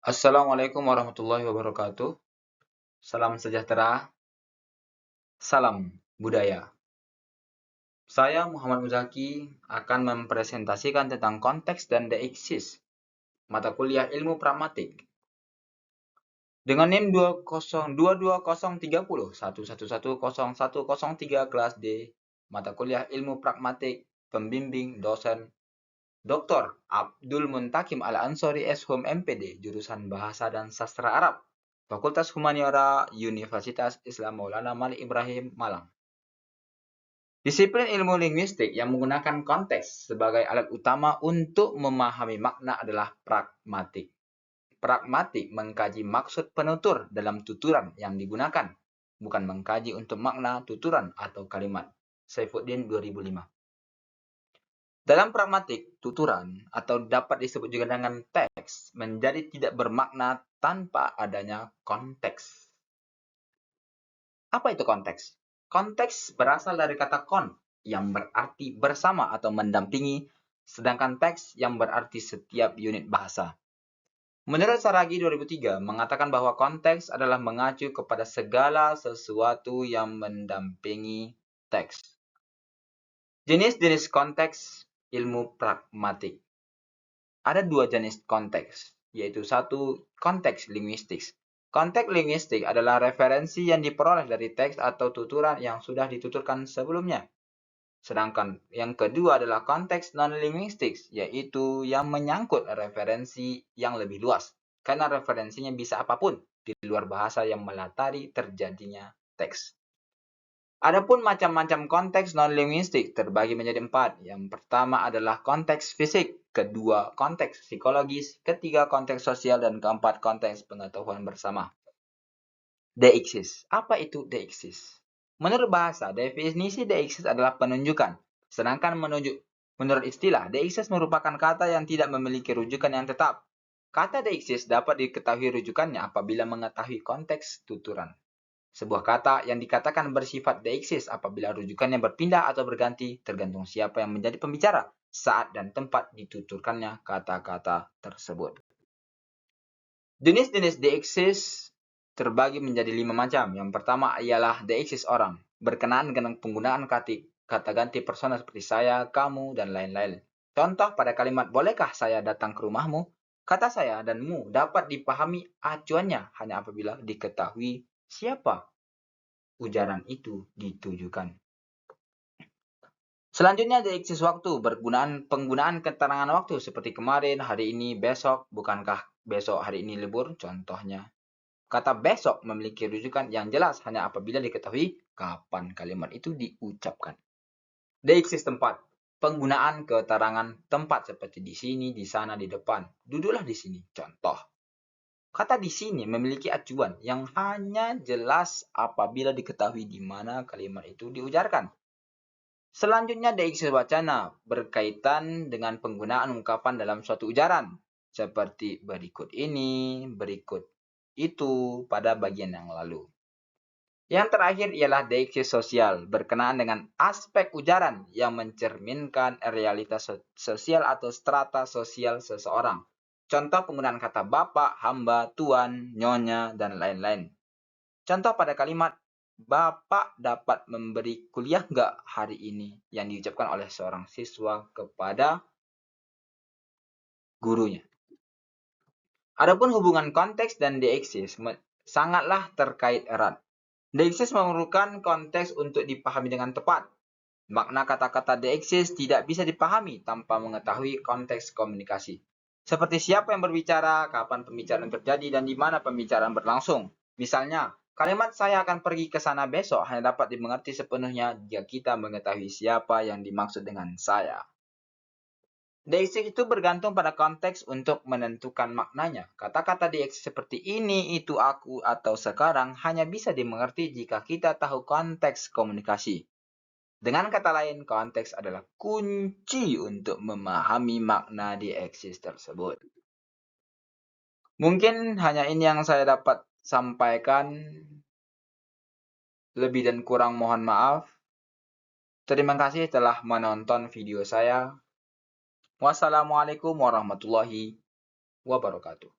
Assalamualaikum warahmatullahi wabarakatuh. Salam sejahtera, salam budaya. Saya Muhammad Muzaki akan mempresentasikan tentang konteks dan deiksis, mata kuliah ilmu pragmatik. Dengan NIM 2203011111013 kelas D, mata kuliah ilmu pragmatik, pembimbing dosen Dr. Abdul Muntakim Al-Ansori SHUM MPD, jurusan Bahasa dan Sastra Arab, Fakultas Humaniora, Universitas Islam Maulana Malik Ibrahim, Malang. Disiplin ilmu linguistik yang menggunakan konteks sebagai alat utama untuk memahami makna adalah pragmatik. Pragmatik mengkaji maksud penutur dalam tuturan yang digunakan, bukan mengkaji untuk makna tuturan atau kalimat. Saifuddin 2005. Dalam pragmatik, tuturan atau dapat disebut juga dengan teks menjadi tidak bermakna tanpa adanya konteks. Apa itu konteks? Konteks berasal dari kata kon yang berarti bersama atau mendampingi, sedangkan teks yang berarti setiap unit bahasa. Menurut Saragi 2003 mengatakan bahwa konteks adalah mengacu kepada segala sesuatu yang mendampingi teks. Jenis-jenis konteks ilmu pragmatik. Ada dua jenis konteks, yaitu satu, konteks linguistik. Konteks linguistik adalah referensi yang diperoleh dari teks atau tuturan yang sudah dituturkan sebelumnya. Sedangkan yang kedua adalah konteks non-linguistik, yaitu yang menyangkut referensi yang lebih luas, karena referensinya bisa apapun di luar bahasa yang melatari terjadinya teks. Adapun macam-macam konteks non-linguistik terbagi menjadi 4. Yang pertama adalah konteks fisik, kedua konteks psikologis, ketiga konteks sosial, dan keempat konteks pengetahuan bersama. Deiksis. Apa itu deiksis? Menurut bahasa, definisi deiksis adalah penunjukan. Sedangkan menurut istilah, deiksis merupakan kata yang tidak memiliki rujukan yang tetap. Kata deiksis dapat diketahui rujukannya apabila mengetahui konteks tuturan. Sebuah kata yang dikatakan bersifat deiksis apabila rujukannya berpindah atau berganti tergantung siapa yang menjadi pembicara, saat dan tempat dituturkannya kata-kata tersebut. Jenis-jenis deiksis terbagi menjadi 5 macam. Yang pertama ialah deiksis orang, berkenaan dengan penggunaan kata ganti personal seperti saya, kamu, dan lain-lain. Contoh pada kalimat bolehkah saya datang ke rumahmu? Kata saya dan mu dapat dipahami acuannya hanya apabila diketahui siapa ujaran itu ditujukan. Selanjutnya deiksis waktu, penggunaan keterangan waktu seperti kemarin, hari ini, besok, bukankah besok hari ini libur, contohnya. Kata besok memiliki rujukan yang jelas hanya apabila diketahui kapan kalimat itu diucapkan. Deiksis tempat, penggunaan keterangan tempat seperti di sini, di sana, di depan. Duduklah di sini, contoh. Kata di sini memiliki acuan yang hanya jelas apabila diketahui di mana kalimat itu diujarkan. Selanjutnya deiksis wacana, berkaitan dengan penggunaan ungkapan dalam suatu ujaran. Seperti berikut ini, berikut itu pada bagian yang lalu. Yang terakhir ialah deiksis sosial, berkenaan dengan aspek ujaran yang mencerminkan realitas sosial atau strata sosial seseorang. Contoh penggunaan kata bapak, hamba, tuan, nyonya, dan lain-lain. Contoh pada kalimat, bapak dapat memberi kuliah nggak hari ini, yang diucapkan oleh seorang siswa kepada gurunya. Adapun hubungan konteks dan deiksis sangatlah terkait erat. Deiksis memerlukan konteks untuk dipahami dengan tepat. Makna kata-kata deiksis tidak bisa dipahami tanpa mengetahui konteks komunikasi. Seperti siapa yang berbicara, kapan pembicaraan terjadi, dan di mana pembicaraan berlangsung. Misalnya, kalimat saya akan pergi ke sana besok hanya dapat dimengerti sepenuhnya jika kita mengetahui siapa yang dimaksud dengan saya. Deiksis itu bergantung pada konteks untuk menentukan maknanya. Kata-kata deiksis seperti ini, itu, aku, atau sekarang hanya bisa dimengerti jika kita tahu konteks komunikasi. Dengan kata lain, konteks adalah kunci untuk memahami makna deiksis tersebut. Mungkin hanya ini yang saya dapat sampaikan. Lebih dan kurang mohon maaf. Terima kasih telah menonton video saya. Wassalamualaikum warahmatullahi wabarakatuh.